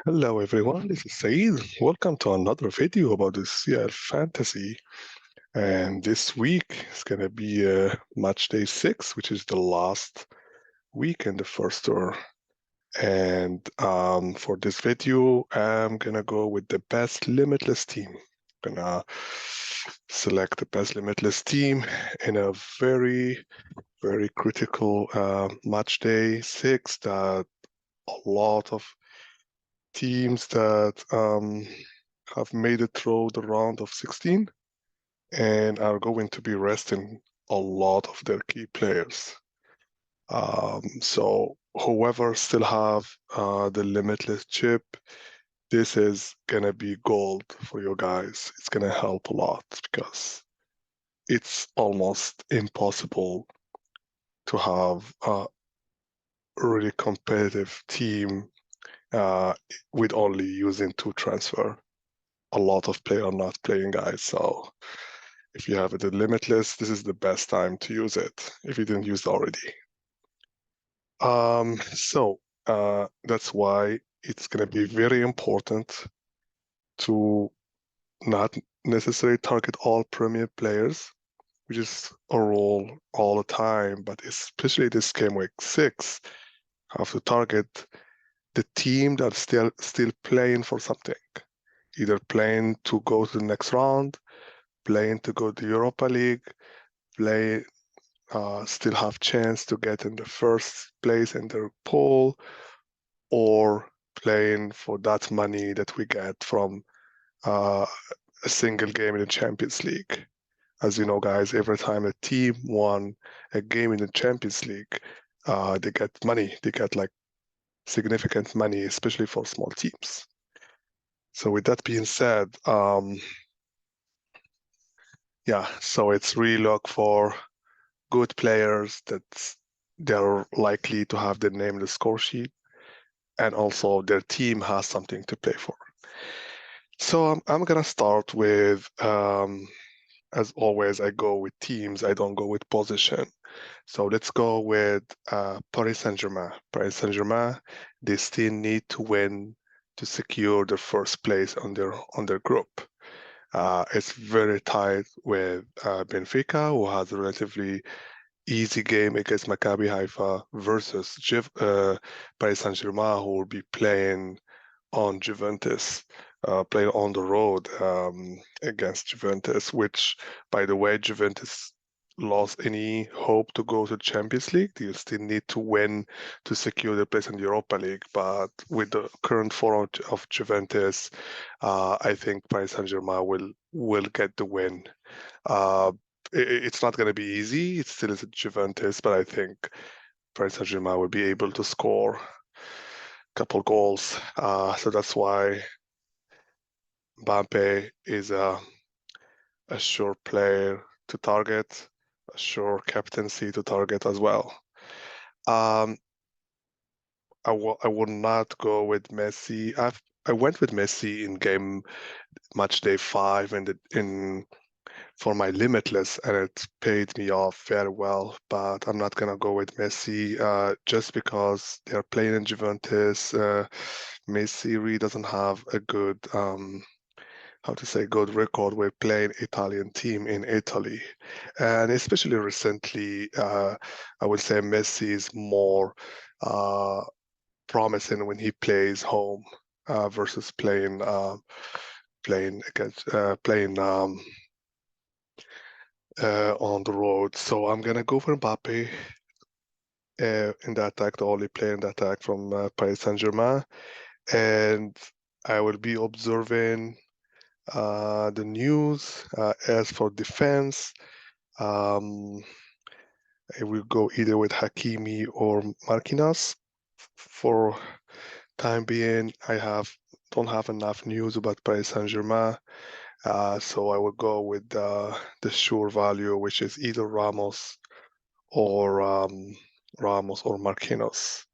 Hello everyone, this is Saeed. Welcome to another video about the UCL Fantasy. And this week is going to be match day 6, which is the last week in the first tour. And for this video, I'm going to go with the best limitless team. I'm going to select the best limitless team in a very, very critical match day 6 that a lot of teams that have made it through the round of 16 and are going to be resting a lot of their key players. So whoever still have the limitless chip, this is gonna be gold for you guys. It's gonna help a lot because it's almost impossible to have a really competitive team with only using 2 transfer. A lot of players are not playing, guys. So if you have it in Limitless, this is the best time to use it if you didn't use it already. That's why it's going to be very important to not necessarily target all premier players, which is a rule all the time, but especially this game week 6, have to target the team that's still playing for something, either playing to go to the next round, playing to go to Europa League, still have chance to get in the first place in their pool, or playing for that money that we get from a single game in the Champions League. As you know, guys, every time a team won a game in the Champions League, they get money. They get like significant money, especially for small teams. So with that being said, so it's really look for good players that they're likely to have their name in the score sheet, and also their team has something to play for. So I'm gonna start with, as always, I go with teams. I don't go with position. So let's go with Paris Saint-Germain. Paris Saint-Germain, they still need to win to secure the first place on their group. It's very tight with Benfica, who has a relatively easy game against Maccabi Haifa versus Paris Saint-Germain, who will be playing on Juventus, playing on the road against Juventus, which, by the way, Juventus lost any hope to go to the Champions League. They still need to win to secure their place in the Europa League. But with the current form of Juventus, I think Paris Saint-Germain will get the win. It's not going to be easy. It still is a Juventus, but I think Paris Saint-Germain will be able to score a couple goals. So that's why Mbappe is a sure player to target, a sure captaincy to target as well. I would not go with Messi. I went with Messi in game match day 5 and for my limitless, and it paid me off very well. But I'm not gonna go with Messi just because they're playing in Juventus. Messi really doesn't have a good good record with playing Italian team in Italy, and especially recently, I would say Messi is more promising when he plays home versus playing against playing on the road. So I'm gonna go for Mbappe in the attack, the only player in the attack from Paris Saint-Germain, and I will be observing the news. As for defense, I will go either with Hakimi or Marquinhos. For time being, don't have enough news about Paris Saint-Germain, so I will go with the sure value, which is either Ramos or Marquinhos,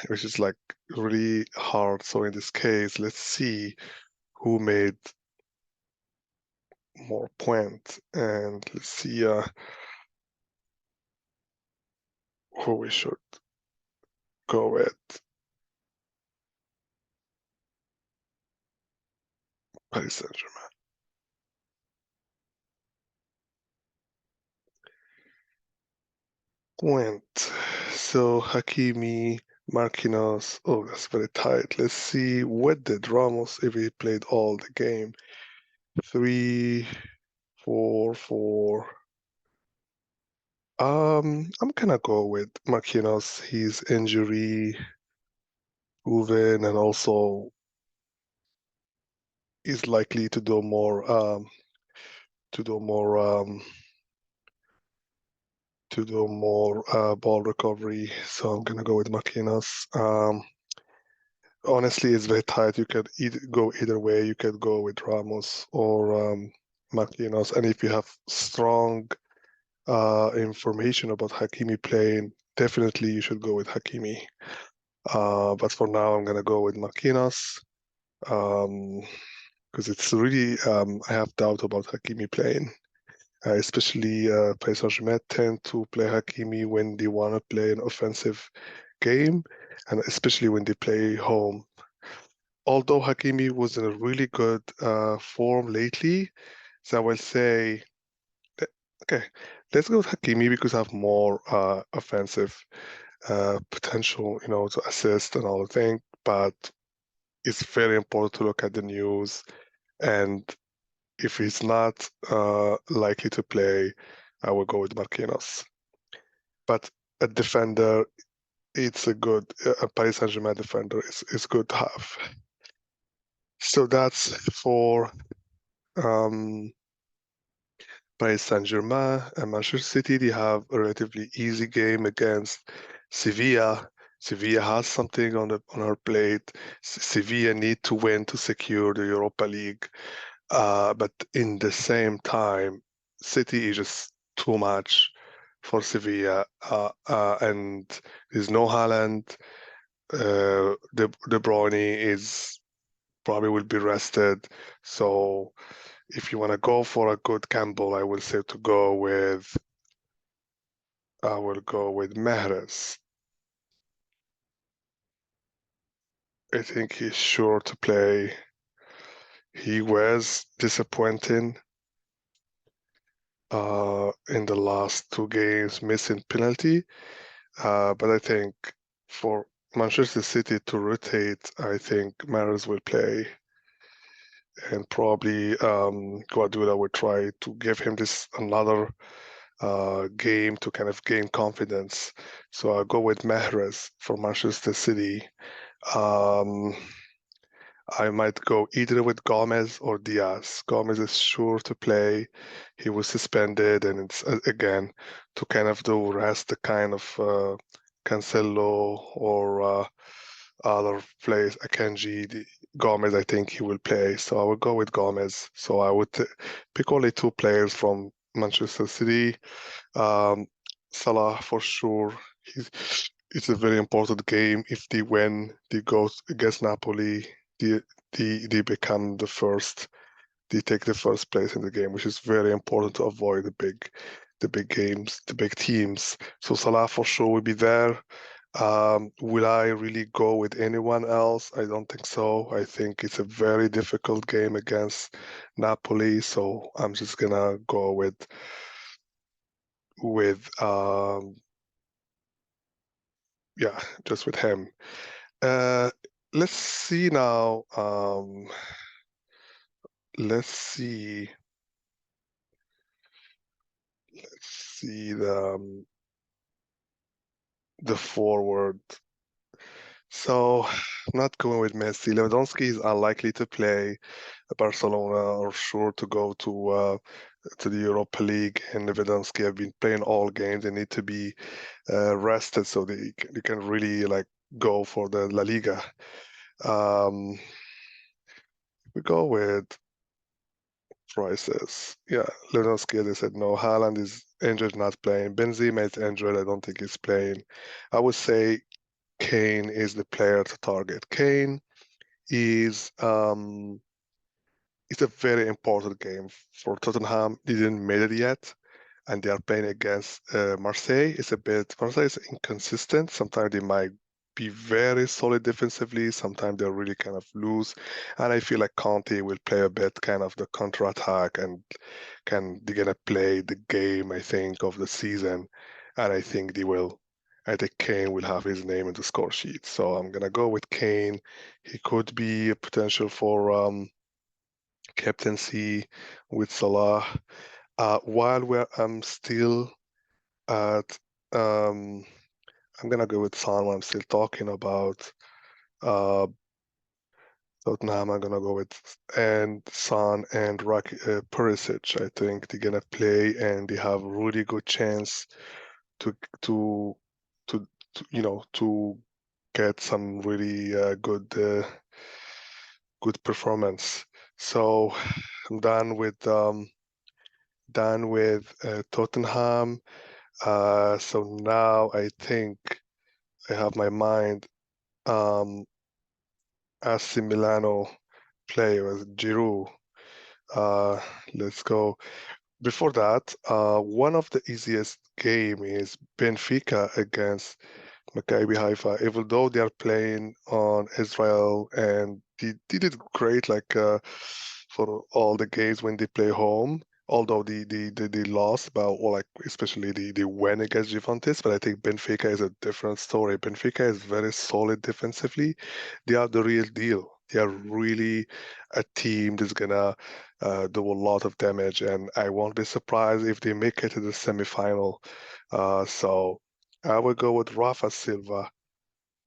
which is like really hard. So in this case, let's see who made more points, and let's see who we should go with. Paris Saint-Germain. Went. So Hakimi, Marquinhos. Oh, that's very tight. Let's see. What did Ramos if he played all the game? 3-4-4. I'm gonna go with Marquinhos. He's injury proven and also is likely to do more to do more ball recovery. So I'm gonna go with Marquinhos. Honestly, it's very tight. You could go either way. You could go with Ramos or Marquinhos. And if you have strong information about Hakimi playing, definitely you should go with Hakimi. But for now, I'm gonna go with Marquinhos because it's really I have doubt about Hakimi playing. Especially Paris Saint-Germain tend to play Hakimi when they want to play an offensive game, and especially when they play home. Although Hakimi was in a really good form lately, so I will say, okay, let's go with Hakimi because I have more offensive potential, to assist and all the thing. But it's very important to look at the news, and if he's not likely to play, I will go with Marquinhos. But a defender, it's a Paris Saint-Germain defender is good to have. So that's for um, Paris Saint-Germain and Manchester City. They have a relatively easy game against Sevilla. Sevilla has something on her plate. Sevilla need to win to secure the Europa League. But in the same time, City is just too much for Sevilla, and there's no Haaland. De Bruyne is probably will be rested. So if you want to go for a good gamble, I will say to go with I will go with Mahrez. I think he's sure to play. He was disappointing in the last two games, missing penalty. But I think for Manchester City to rotate, I think Mahrez will play, and probably Guardiola will try to give him this another game to kind of gain confidence. So I'll go with Mahrez for Manchester City. Um, I might go either with Gomez or Diaz. Gomez is sure to play. He was suspended, and it's again to kind of do rest the kind of Cancelo or other players, Akanji, Gomez. I think he will play, so I will go with Gomez. So I would pick only two players from Manchester City. Um, Salah for sure. It's a very important game. If they win, they go against Napoli. They they become the first. They take the first place in the game, which is very important to avoid the big games, the big teams. So Salah for sure will be there. Will I really go with anyone else? I don't think so. I think it's a very difficult game against Napoli, so I'm just gonna go with yeah, just with him. Uh, let's see now. Let's see. Let's see the forward. So, I'm not going with Messi. Lewandowski is unlikely to play. Barcelona are sure to go to the Europa League, and Lewandowski have been playing all games. They need to be rested so they can really like go for the La Liga. Um, we go with prices. Yeah, Lewandowski, they said no. Haaland is injured, not playing. Benzema is injured. I don't think he's playing. I would say Kane is the player to target. Kane is it's a very important game for Tottenham. They didn't made it yet, and they are playing against Marseille. It's a bit Marseille is inconsistent. Sometimes they might be very solid defensively. Sometimes they're really kind of loose. And I feel like Conte will play a bit kind of the counter-attack and they're gonna play the game, I think, of the season. And I think they will. I think Kane will have his name in the score sheet. So I'm gonna go with Kane. He could be a potential for captaincy with Salah. I'm still at I'm gonna go with Son when I'm still talking about uh, Tottenham. I'm gonna go with and Son and Perisic. I think they're gonna play and they have really good chance to to to, to get some really good performance. So I'm done with Tottenham. So now I think I have my mind AC Milano player, Giroud. Uh, let's go. Before that, one of the easiest game is Benfica against Maccabi Haifa. Even though they are playing on Israel and they did great, like for all the games when they play home. Although they lost, but or like especially they win against Juventus, but I think Benfica is a different story. Benfica is very solid defensively. They are the real deal. They are really a team that's gonna do a lot of damage, and I won't be surprised if they make it to the semifinal. So I will go with Rafa Silva,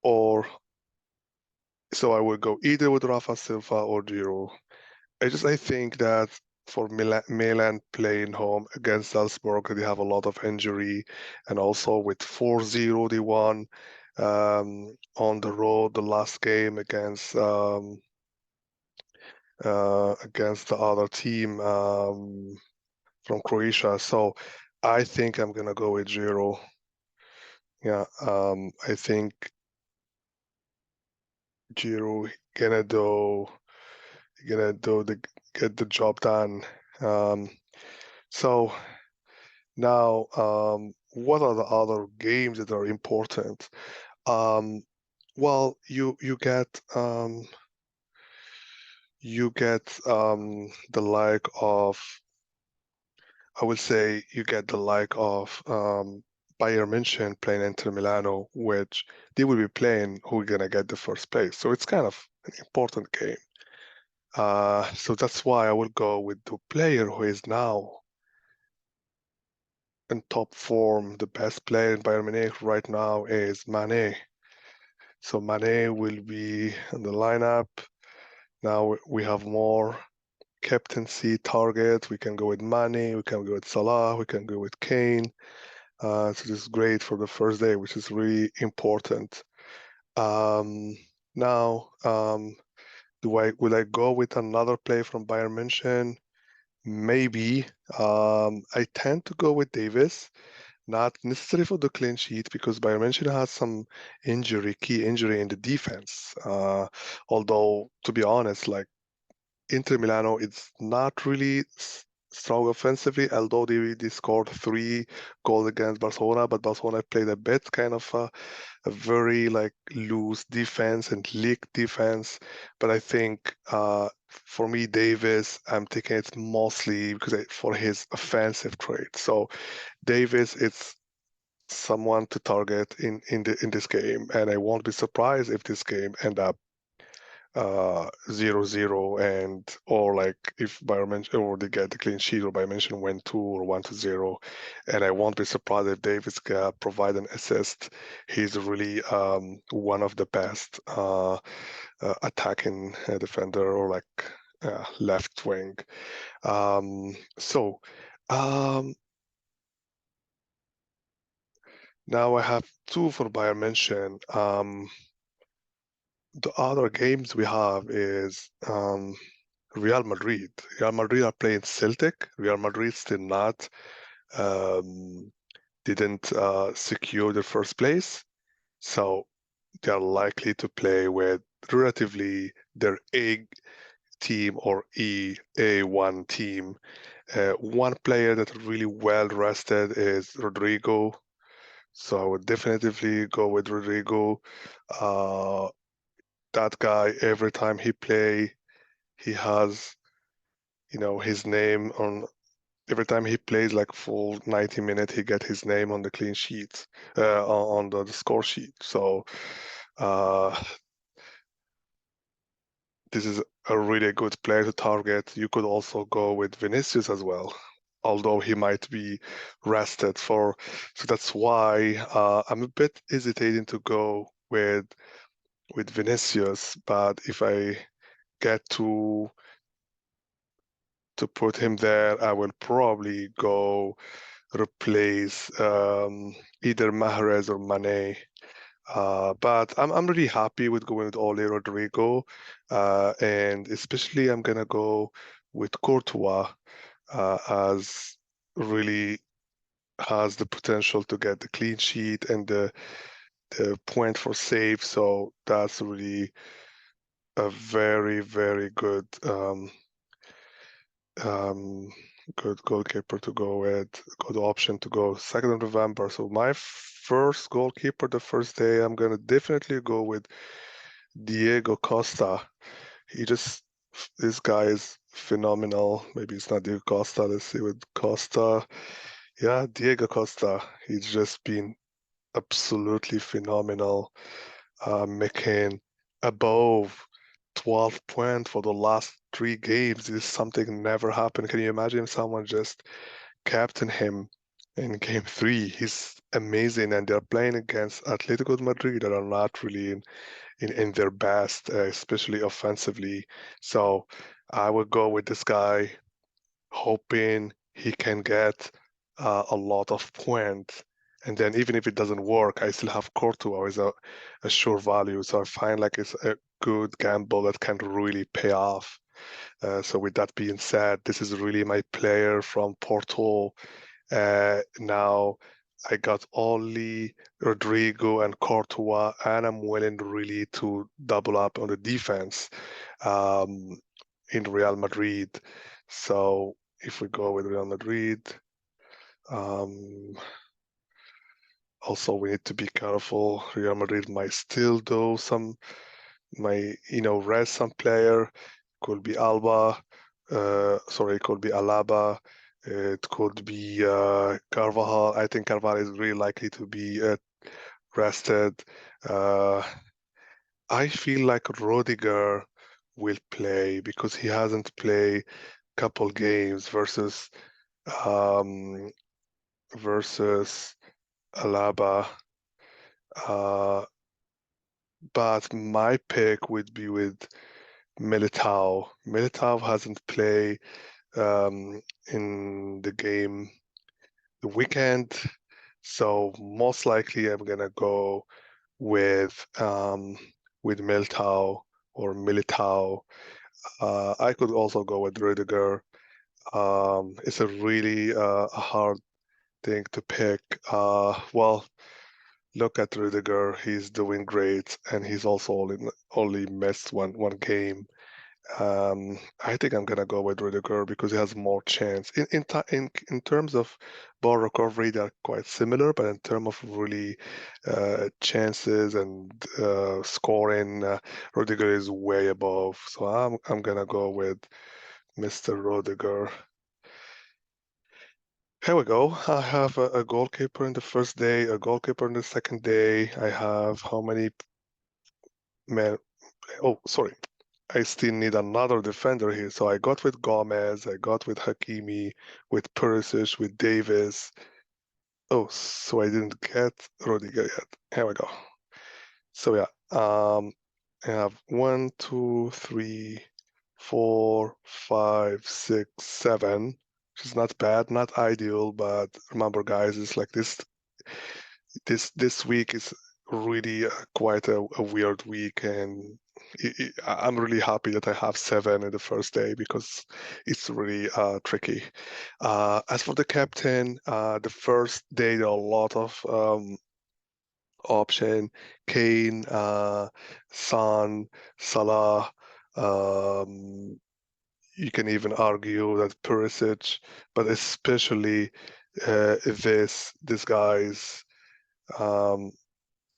or so I will go either with Rafa Silva or Giroud. I think that for Milan playing home against Salzburg, they have a lot of injury, and also with 4-0 they won on the road the last game against the other team from Croatia. So I think I'm gonna go with Giroud. Yeah, I think Giroud gonna do get the job done. Um, so now, what are the other games that are important? Um, well, you get the like of I would say you get the like of Bayern München playing Inter Milano, which they will be playing who's gonna get the first place. So it's kind of an important game. So that's why I will go with the player who is now in top form. The best player in Bayern Munich right now is Mane. So Mane will be in the lineup. Now we have more captaincy target. We can go with Mane, we can go with Salah, we can go with Kane. So this is great for the first day, which is really important. Um, now, will I go with another player from Bayern München? Maybe. I tend to go with Davis, not necessarily for the clean sheet because Bayern München has some key injury in the defense. Although, to be honest, like Inter Milano, it's not really strong offensively, although they scored 3 goals against Barcelona, but Barcelona played a bit kind of a very like loose defense and league defense. But I think for me, Davis, I'm taking it mostly for his offensive trait. So Davis, it's someone to target in this game, and I won't be surprised if this game end up 0-0 and or like if Bayern Munich or they get the clean sheet or Bayern Munich win 2 or 1-0, and I won't be surprised if Davis can provide an assist. He's really one of the best attacking defender or like left wing. So now I have 2 for Bayern Munich. The other games we have is Real Madrid. Real Madrid are playing Celtic. Real Madrid still not um, didn't secure the first place, so they are likely to play with relatively their A team or A1 team. One player that really well rested is Rodrigo. So I would definitively go with Rodrigo. That guy, every time he play, he has, his name on every time he plays like full 90 minutes, he get his name on the clean sheet, on the score sheet. So uh, this is a really good player to target. You could also go with Vinicius as well, although he might be rested for. So that's why I'm a bit hesitating to go with Vinicius. But if I get to put him there, I will probably go replace either Mahrez or Mane. But I'm really happy with going with Ole Rodrigo, and especially I'm gonna go with Courtois, as really has the potential to get the clean sheet and the point for save. So that's really a very, very um, good goalkeeper to go with, good option to go 2nd of November. So my first goalkeeper the first day, I'm gonna definitely go with Diego Costa. He just this guy is phenomenal. Maybe it's not Diego Costa. Let's see with Costa. Yeah, Diego Costa. He's just been absolutely phenomenal, making above 12 points for the last 3 games. This is something never happened. Can you imagine if someone just captain him in game 3? He's amazing, and they're playing against Atletico de Madrid that are not really in their best, especially offensively. So I would go with this guy, hoping he can get a lot of points. And then even if it doesn't work, I still have Courtois as a sure value. So I find like it's a good gamble that can really pay off. So with that being said, this is really my player from Porto. Now I got only Rodrigo and Courtois, and I'm willing really to double up on the defense um, in Real Madrid. So if we go with Real Madrid, um, also we need to be careful. Real Madrid might still do rest some player. Could be Alba, sorry, it could be Alaba. It could be Carvajal. I think Carvajal is really likely to be rested. Uh, I feel like Rodiger will play because he hasn't played couple games um, versus Alaba. Uh, but my pick would be with Militao. Militao hasn't played in the game the weekend, so most likely I'm gonna go with Militao or Militao. I could also go with Rudiger. It's a really a hard thing to pick. Well, look at Rudiger; he's doing great, and he's also only missed one game. I think I'm gonna go with Rudiger because he has more chance. In terms of ball recovery, they're quite similar, but in terms of really chances and scoring, Rudiger is way above. So I'm gonna go with Mr. Rudiger. Here we go. I have a goalkeeper in the first day, a goalkeeper in the second day. I have how many men? Oh, sorry. I still need another defender here. So I got with Gomez, I got with Hakimi, with Perisic, with Davis. Oh, so I didn't get Rodiger yet. Here we go. So yeah, I have 1, 2, 3, 4, 5, 6, 7, which is not bad, not ideal, but remember, guys, it's like this week is really quite a weird week, and I'm really happy that I have 7 in the first day because it's really tricky. As for the captain, the first day there are a lot of option: Kane, Son, Salah. Um, you can even argue that Perisic, but especially this guy's.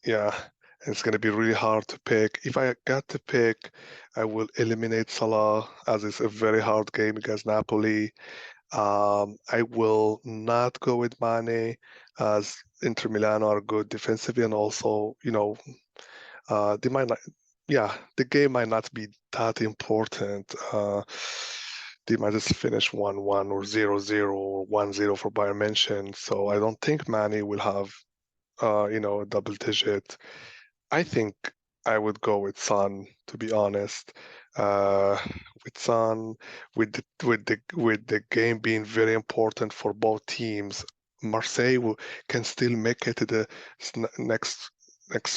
Yeah, it's going to be really hard to pick. If I got to pick, I will eliminate Salah as it's a very hard game against Napoli. I will not go with Mane as Inter Milan are good defensively and also, they might not, yeah, the game might not be that important. They might just finish 1-1 or 0-0 or 1-0 for Bayern München. So I don't think Mane will have, a double digit. I think I would go with Son, to be honest. Uh, with Son, with the game being very important for both teams, Marseille can still make it to the next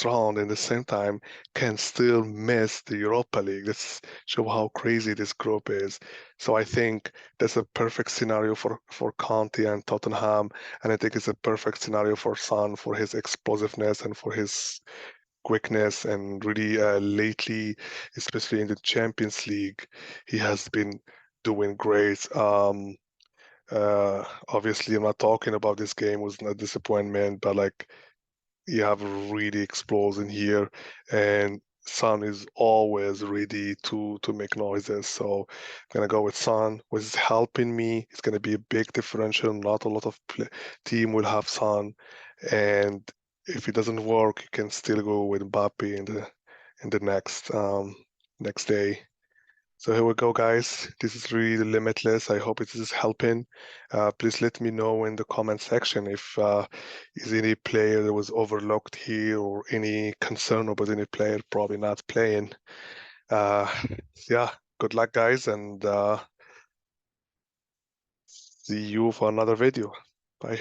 round. In the same time, can still miss the Europa League. This show how crazy this group is. So I think that's a perfect scenario for Conte and Tottenham, and I think it's a perfect scenario for Son for his explosiveness and for his quickness, and really lately, especially in the Champions League, he has been doing great. Obviously, I'm not talking about this game was a disappointment, but like you have really explosion here, and Son is always ready to make noises. So I'm gonna go with Son, which is helping me. It's gonna be a big differential. Not a lot of team will have Son, and if it doesn't work, you can still go with Mbappe in the next day. So here we go, guys. This is really limitless. I hope it is helping. Please let me know in the comment section if is any player that was overlooked here or any concern about any player probably not playing. Uh, yeah, good luck, guys, and see you for another video. Bye.